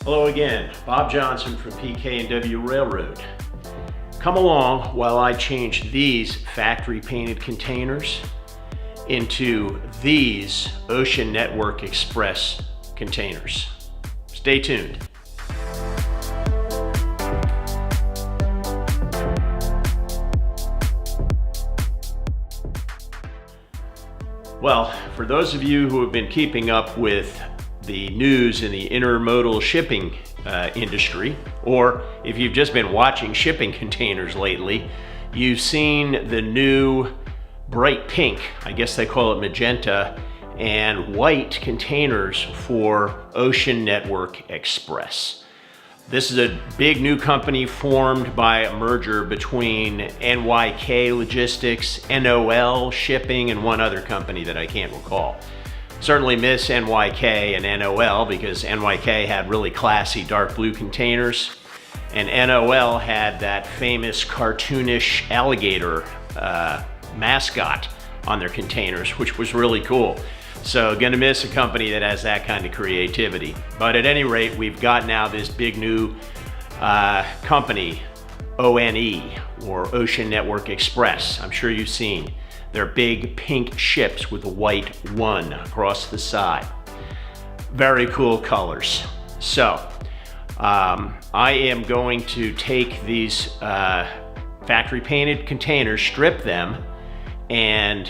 Hello again, Bob Johnson from PK&W Railroad. Come along while I change these factory painted containers into these Ocean Network Express containers. Stay tuned. Well, for those of you who have been keeping up with the news in the intermodal shipping industry, or if you've just been watching shipping containers lately, you've seen the new bright pink, I guess they call it magenta, and white containers for Ocean Network Express. This is a big new company formed by a merger between NYK Logistics, NOL Shipping, and one other company that I can't recall. Certainly miss NYK and NOL because NYK had really classy dark blue containers, and NOL had that famous cartoonish alligator mascot on their containers, which was really cool. So gonna miss a company that has that kind of creativity. But at any rate, we've got now this big new company, ONE, or Ocean Network Express. I'm sure you've seen. They're big pink ships with a white one across the side. Very cool colors. So I am going to take these factory painted containers, strip them, and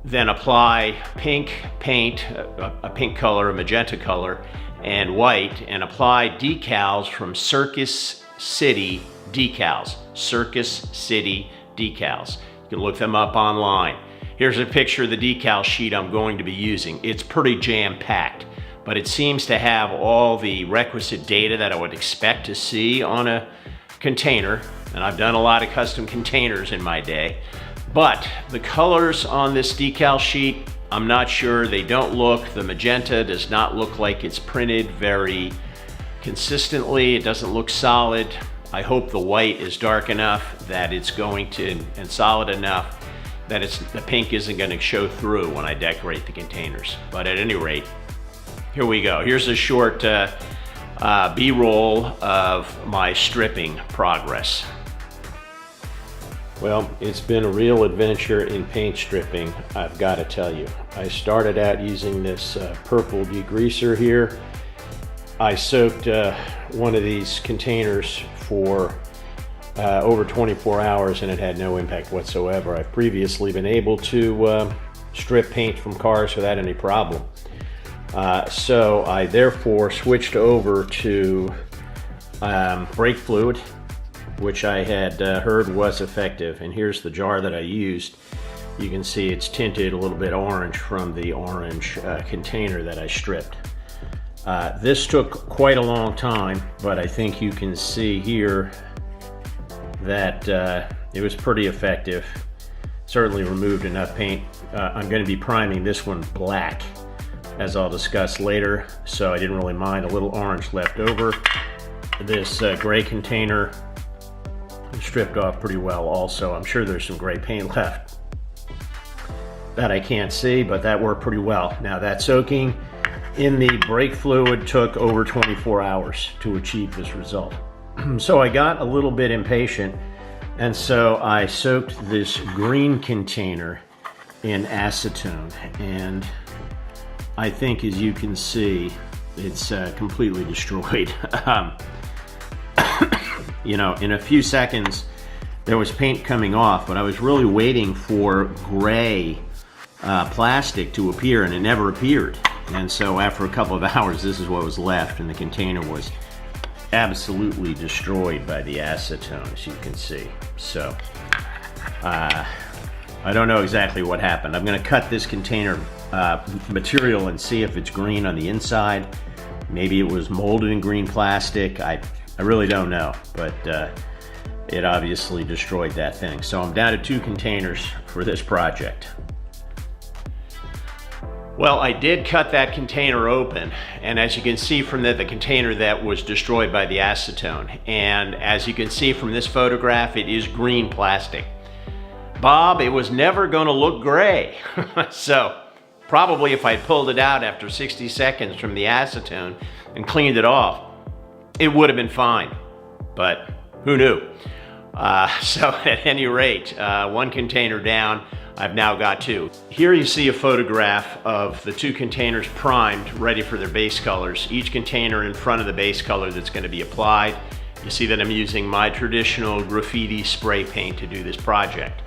then apply pink paint, a pink color, a magenta color, and white, and apply decals from Circus City Decals. Circus City Decals. You can look them up online. Here's a picture of the decal sheet I'm going to be using. It's pretty jam-packed, but it seems to have all the requisite data that I would expect to see on a container, and I've done a lot of custom containers in my day. But the colors on this decal sheet, I'm not sure. They don't look, the magenta does not look like it's printed very consistently. It doesn't look solid. I hope the white is dark enough that it's going to, and solid enough that the pink isn't going to show through when I decorate the containers. But at any rate, here we go. Here's a short B-roll of my stripping progress. Well, it's been a real adventure in paint stripping, I've got to tell you. I started out using this purple degreaser here. I soaked one of these containers for over 24 hours and it had no impact whatsoever. I've previously been able to strip paint from cars without any problem. So I therefore switched over to brake fluid, which I had heard was effective. And here's the jar that I used. You can see it's tinted a little bit orange from the orange container that I stripped. This took quite a long time, but I think you can see here that it was pretty effective. Certainly removed enough paint. I'm going to be priming this one black, as I'll discuss later, so I didn't really mind a little orange left over. This gray container stripped off pretty well also. I'm sure there's some gray paint left that I can't see, but that worked pretty well. Now that soaking in the brake fluid took over 24 hours to achieve this result. So I got a little bit impatient, and so I soaked this green container in acetone, and I think, as you can see, it's completely destroyed. You know, in a few seconds there was paint coming off, but I was really waiting for gray plastic to appear, and it never appeared. And so after a couple of hours, this is what was left, and the container was absolutely destroyed by the acetone, as you can see. So I don't know exactly what happened. I'm going to cut this container material and see if it's green on the inside. Maybe it was molded in green plastic. I really don't know, but it obviously destroyed that thing. So I'm down to 2 containers for this project. Well, I did cut that container open, and as you can see from the container that was destroyed by the acetone, and as you can see from this photograph, it is green plastic. Bob, it was never going to look gray. So Probably if I pulled it out after 60 seconds from the acetone and cleaned it off, it would have been fine, but who knew? So at any rate, one container down, I've now got two. Here you see a photograph of the two containers primed, ready for their base colors. Each container in front of the base color that's going to be applied. You see that I'm using my traditional graffiti spray paint to do this project.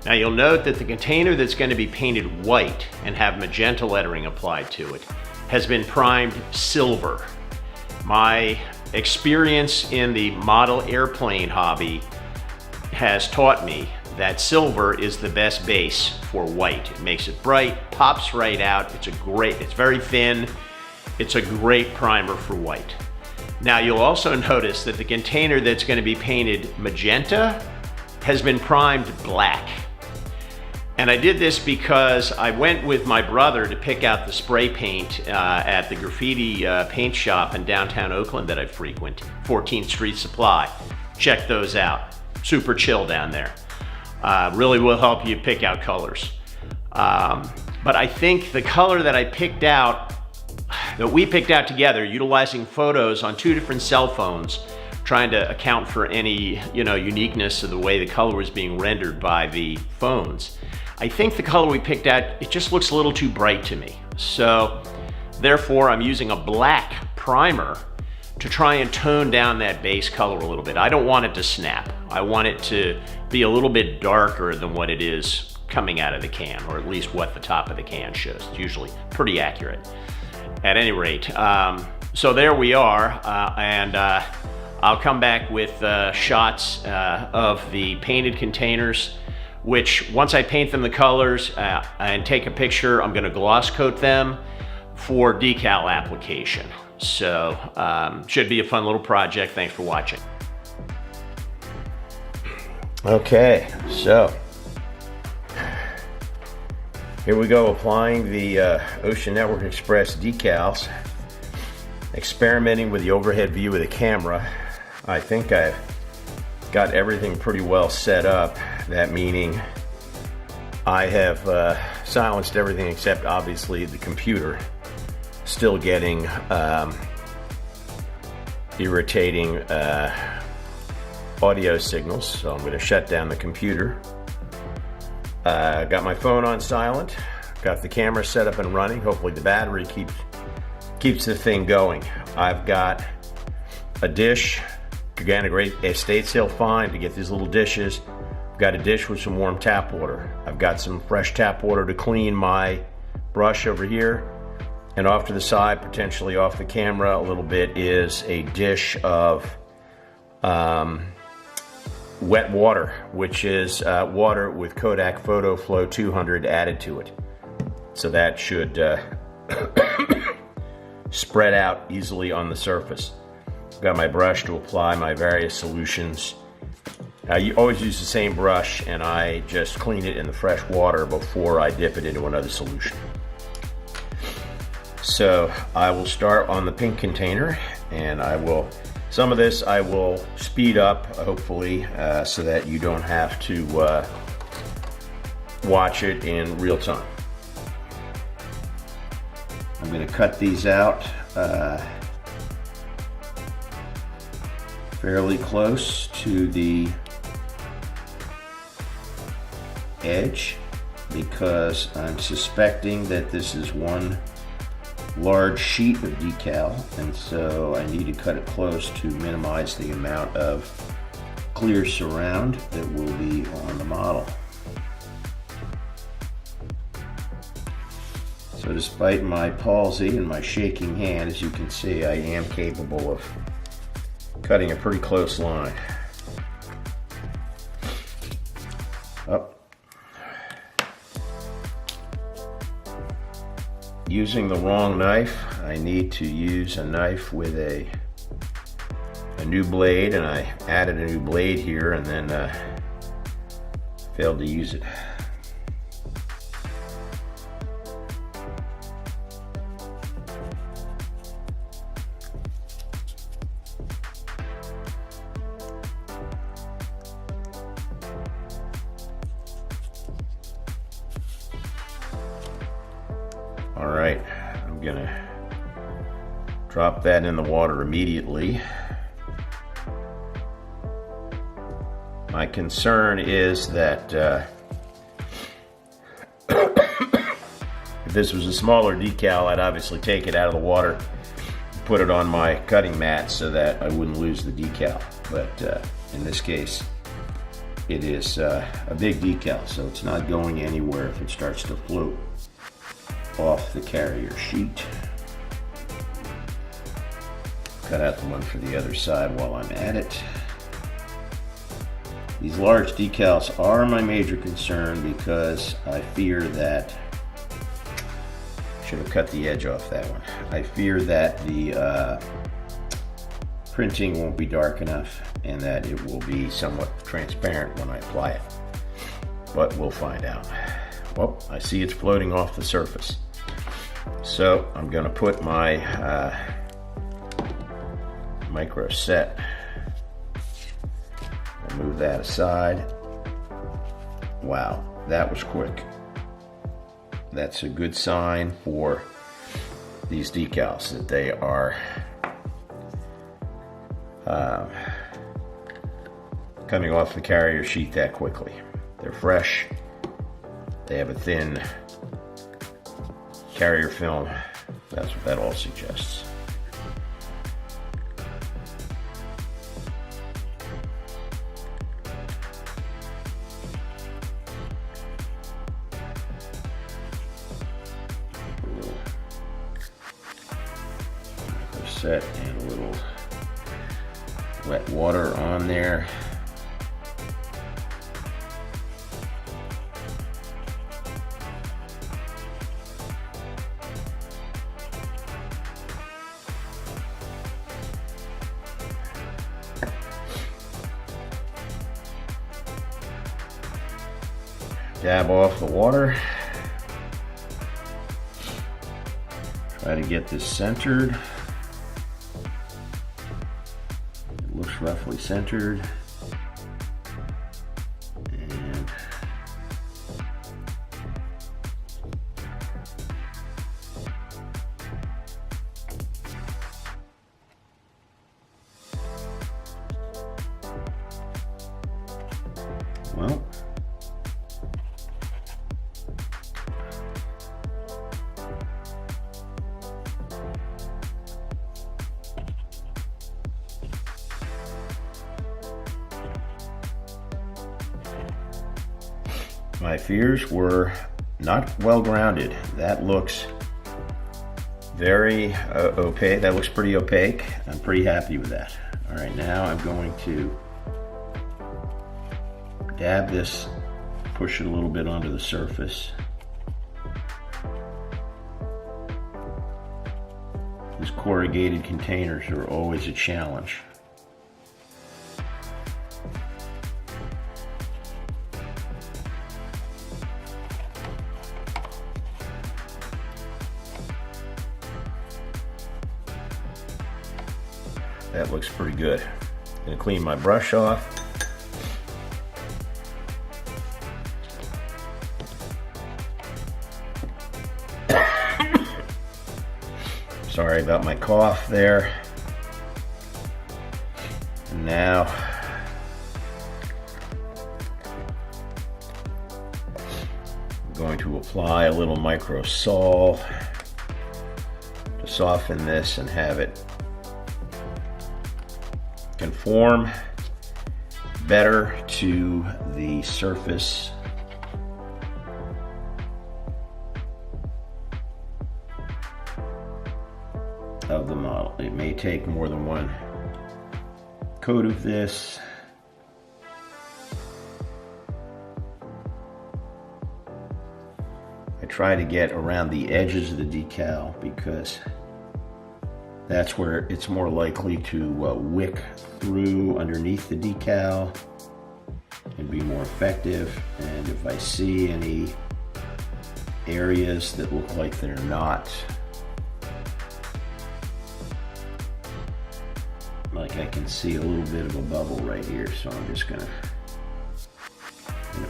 Now you'll note that the container that's going to be painted white and have magenta lettering applied to it has been primed silver. My experience in the model airplane hobby has taught me that silver is the best base for white. It makes it bright, pops right out. It's very thin. It's a great primer for white. Now you'll also notice that the container that's going to be painted magenta has been primed black. And I did this because I went with my brother to pick out the spray paint at the graffiti paint shop in downtown Oakland that I frequent, 14th Street Supply. Check those out. Super chill down there. Really will help you pick out colors. But I think the color that I picked out, that we picked out together, utilizing photos on two different cell phones, trying to account for any, uniqueness of the way the color was being rendered by the phones. I think the color we picked out, it just looks a little too bright to me. So therefore I'm using a black primer to try and tone down that base color a little bit. I don't want it to snap. I want it to be a little bit darker than what it is coming out of the can, or at least what the top of the can shows. It's usually pretty accurate. At any rate, so there we are, and I'll come back with shots of the painted containers, which once I paint them the colors and take a picture, I'm gonna gloss coat them for decal application. So should be a fun little project. Thanks for watching. Okay, so here we go, applying the Ocean Network Express decals, experimenting with the overhead view of the camera. I think I've got everything pretty well set up. That meaning I have silenced everything except obviously the computer. Still getting irritating audio signals, so I'm going to shut down the computer. Got my phone on silent, got the camera set up and running. Hopefully the battery keeps the thing going. I've got a dish, again a great estate sale find to get these little dishes. I've got a dish with some warm tap water. I've got some fresh tap water to clean my brush over here. And off to the side, potentially off the camera a little bit, is a dish of wet water, which is water with Kodak Photo Flow 200 added to it. So that should spread out easily on the surface. I've got my brush to apply my various solutions. You always use the same brush, and I just clean it in the fresh water before I dip it into another solution. So I will start on the pink container, and some of this I will speed up, hopefully, so that you don't have to watch it in real time. I'm going to cut these out fairly close to the edge, because I'm suspecting that this is one large sheet of decal, and so I need to cut it close to minimize the amount of clear surround that will be on the model. So despite my palsy and my shaking hand, as you can see, I am capable of cutting a pretty close line. Up. Using the wrong knife, I need to use a knife with a new blade, and I added a new blade here and then failed to use it. All right, I'm gonna drop that in the water immediately. My concern is that if this was a smaller decal, I'd obviously take it out of the water, put it on my cutting mat so that I wouldn't lose the decal. But in this case, it is a big decal, so it's not going anywhere if it starts to float off the carrier sheet. Cut out the one for the other side while I'm at it. These large decals are my major concern because I fear that, should have cut the edge off that one. I fear that the printing won't be dark enough and that it will be somewhat transparent when I apply it. But we'll find out. Well, I see it's floating off the surface. So I'm gonna put my micro set. I'll move that aside. Wow, that was quick. That's a good sign for these decals that they are coming off the carrier sheet that quickly. They're fresh. They have a thin carrier film. That's what that all suggests. Set and a little wet water on there. Dab off the water. Try to get this centered. Looks roughly centered. And well, my fears were not well grounded. That looks very opaque. That looks pretty opaque. I'm pretty happy with that. All right, now I'm going to dab this, push it a little bit onto the surface. These corrugated containers are always a challenge. That looks pretty good. I'm gonna clean my brush off. Sorry about my cough there. And now I'm going to apply a little micro sol to soften this and have it conform better to the surface of the model. It may take more than one coat of this. I try to get around the edges of the decal because that's where it's more likely to wick through underneath the decal and be more effective. And if I see any areas that look like they're not, like I can see a little bit of a bubble right here, so I'm just gonna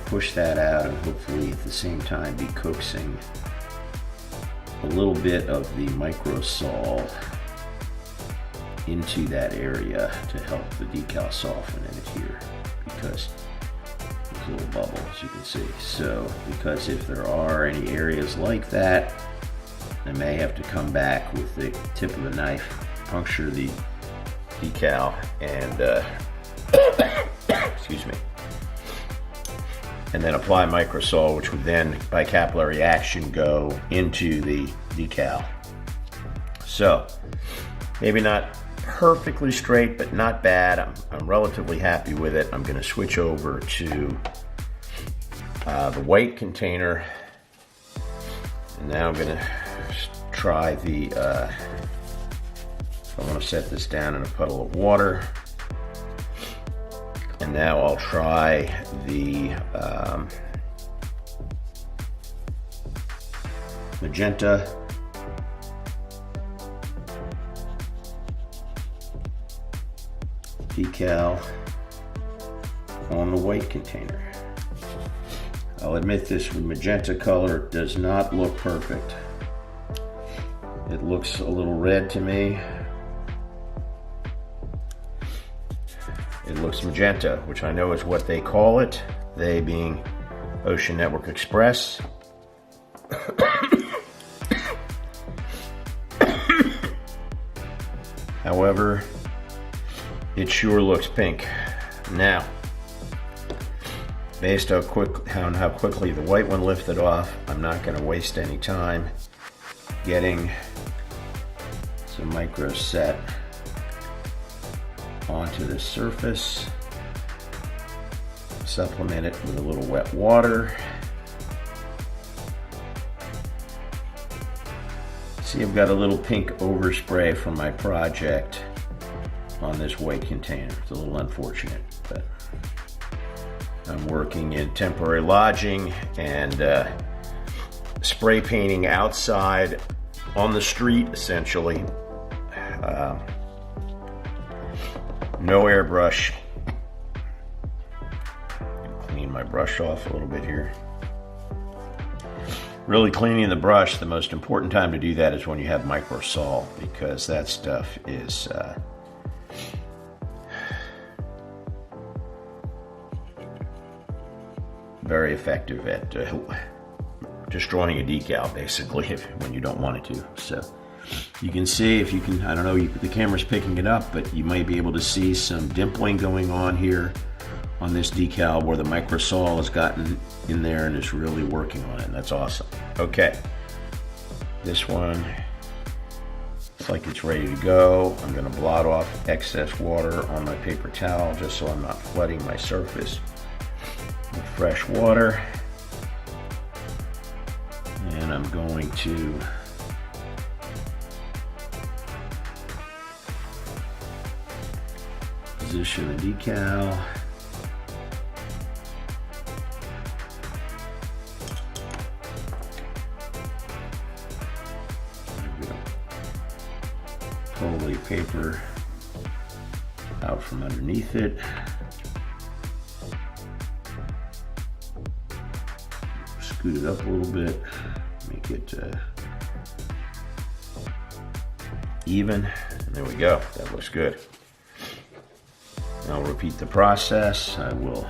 push that out and hopefully at the same time be coaxing a little bit of the microsol into that area to help the decal soften in it here, because there's a little bubble, as you can see. So, because if there are any areas like that, I may have to come back with the tip of the knife, puncture the decal, and excuse me, and then apply microsol, which would then, by capillary action, go into the decal. So, maybe not perfectly straight, but not bad. I'm relatively happy with it. I'm going to switch over to the white container, and now I'm going to try the, I want to set this down in a puddle of water, and now I'll try the magenta decal on the white container. I'll admit this magenta color does not look perfect. It looks a little red to me. It looks magenta, which I know is what they call it, they being Ocean Network Express. However, it sure looks pink. Now, based on how quickly the white one lifted off, I'm not going to waste any time getting some micro set onto the surface. Supplement it with a little wet water. See, I've got a little pink overspray from my project on this white container. It's a little unfortunate, but I'm working in temporary lodging and spray painting outside on the street, essentially. No airbrush. Clean my brush off a little bit here. Really cleaning the brush, the most important time to do that is when you have microsol, because that stuff is very effective at destroying a decal, basically, when you don't want it to. So you can see, if you can, I don't know, the camera's picking it up, but you might be able to see some dimpling going on here on this decal where the microsol has gotten in there and is really working on it, and that's awesome. Okay, this one looks like it's ready to go. I'm going to blot off excess water on my paper towel just so I'm not flooding my surface with fresh water. And I'm going to position the decal. Pull the paper out from underneath it. Scoot it up a little bit, make it even, and there we go. That looks good. I'll repeat the process. I will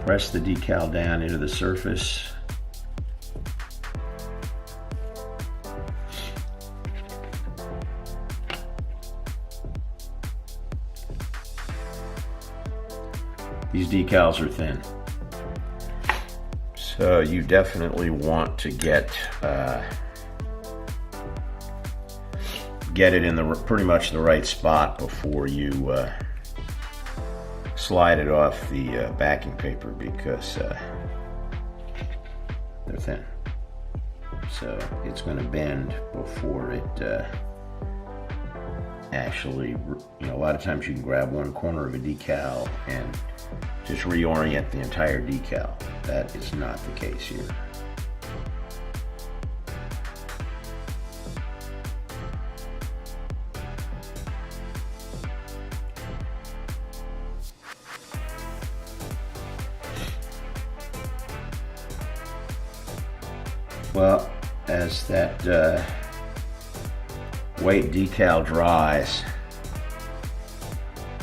press the decal down into the surface. These decals are thin, so you definitely want to get it in the pretty much the right spot before you slide it off the backing paper, because they're thin. So it's going to bend before it actually, a lot of times you can grab one corner of a decal and just reorient the entire decal. That is not the case here. Well, as that white decal dries,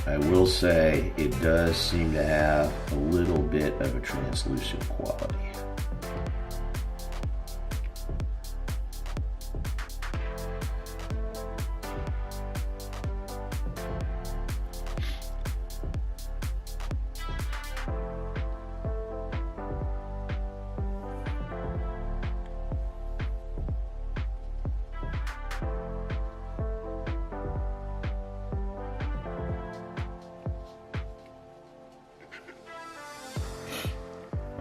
I will say it does seem to have a little bit of a translucent quality.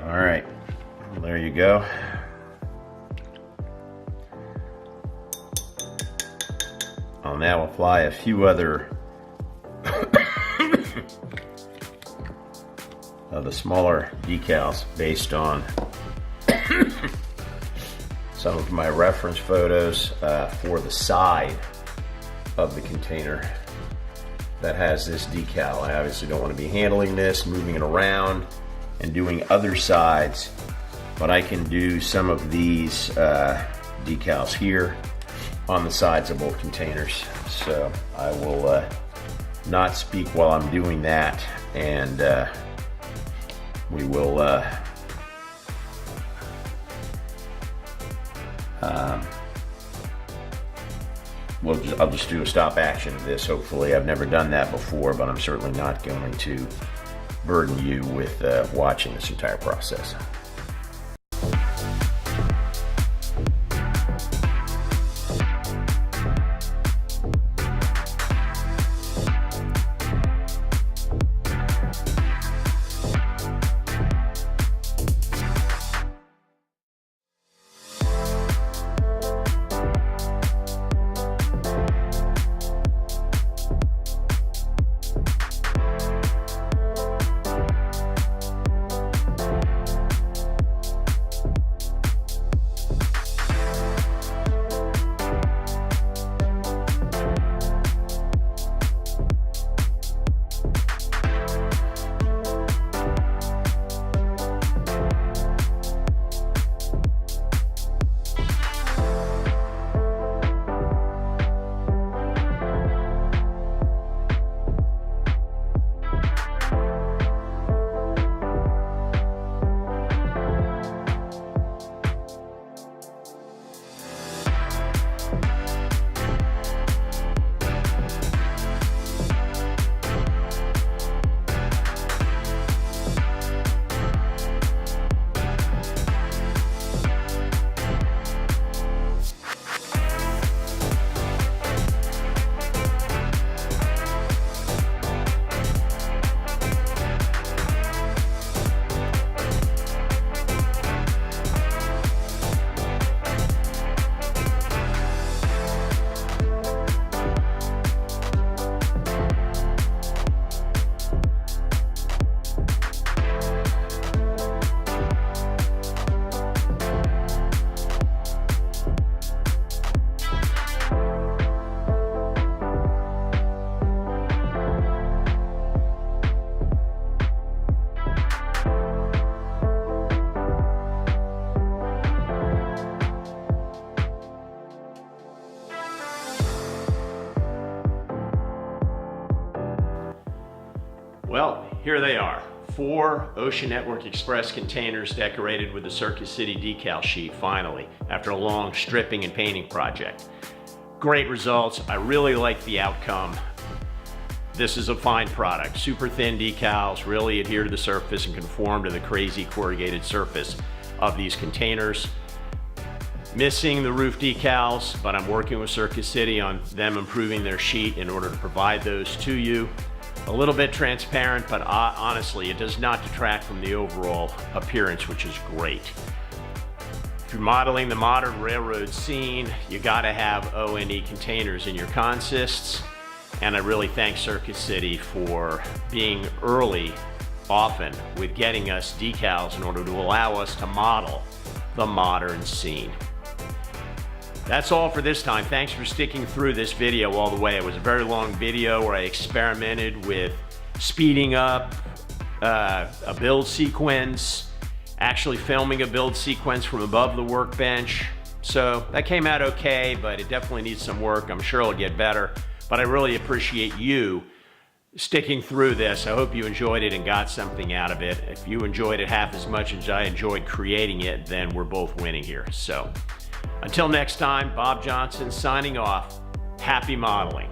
All right, well, there you go. I'll now apply a few other of the smaller decals based on some of my reference photos for the side of the container that has this decal. I obviously don't want to be handling this, moving it around, and doing other sides, but I can do some of these decals here on the sides of both containers. So I will not speak while I'm doing that, and we will I'll just do a stop action of this. Hopefully, I've never done that before, but I'm certainly not going to burden you with watching this entire process. Well, here they are. 4 Ocean Network Express containers decorated with the Circus City decal sheet finally, after a long stripping and painting project. Great results. I really like the outcome. This is a fine product. Super thin decals really adhere to the surface and conform to the crazy corrugated surface of these containers. Missing the roof decals, but I'm working with Circus City on them improving their sheet in order to provide those to you. A little bit transparent, but honestly, it does not detract from the overall appearance, which is great. If you're modeling the modern railroad scene, you gotta have O&E containers in your consists, and I really thank Circus City for being early, often, with getting us decals in order to allow us to model the modern scene. That's all for this time. Thanks for sticking through this video all the way. It was a very long video where I experimented with speeding up a build sequence, actually filming a build sequence from above the workbench, So that came out okay, but it definitely needs some work. I'm sure it'll get better, but I really appreciate you sticking through this. I hope you enjoyed it and got something out of it. If you enjoyed it half as much as I enjoyed creating it, then we're both winning here. So until next time, Bob Johnson signing off. Happy modeling.